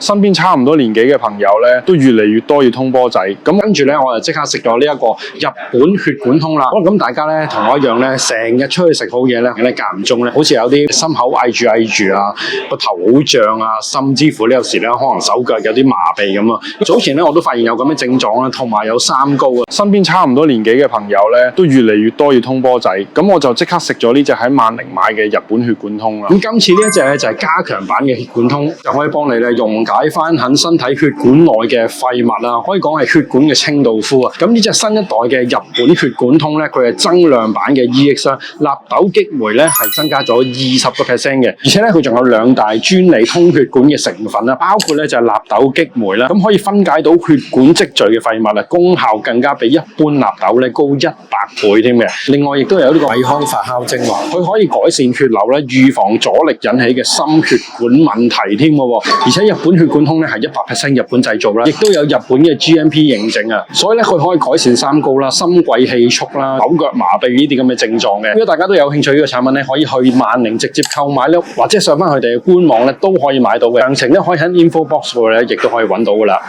身邊差唔多年紀嘅朋友咧，都越嚟越多要通波仔。咁跟住咧，我就即刻食咗呢一個日本血管通啦。咁大家咧同我一樣咧，成日出去食好嘢咧，間唔中咧，好似有啲心口翳住啊，個頭好脹啊，甚至乎呢有時咧可能手腳有啲麻痹咁啊。早前咧我都發現有咁嘅症狀啦，同埋有三高啊。身邊差唔多年紀嘅朋友咧，都越嚟越多要通波仔。咁我就即刻食咗呢隻喺萬寧買嘅日本血管通啦。咁今次呢一隻咧就係加強版嘅血管通，就可以幫你咧溶解翻喺身體血管內嘅廢物啦，可以講係血管嘅清道夫啊。咁呢隻新一代嘅日本血管通咧，佢係增量版嘅 EX 啦，納豆激酶咧係增加咗20%嘅，而且咧佢仲有2大專利通血管嘅成分啦，包括咧就係納豆激酶啦，咁可以分解到血管積聚嘅廢物啊，功效更加比一般納豆咧高100倍添嘅。另外亦都有呢個惠康發酵精華，佢可以改善血流咧，預防阻力引起嘅心血管問題添嘅。而且日本血管通咧係100%日本製造啦，亦都有日本嘅 GMP 認證啊，所以咧佢可以改善三高啦、心悸氣促啦、手腳麻痹呢啲咁嘅症狀嘅。如果大家都有興趣呢個產品咧，可以去萬寧直接購買咧，或者上翻佢哋嘅官網咧都可以買到嘅。詳情咧可以喺 info box 度咧亦都可以揾到噶啦。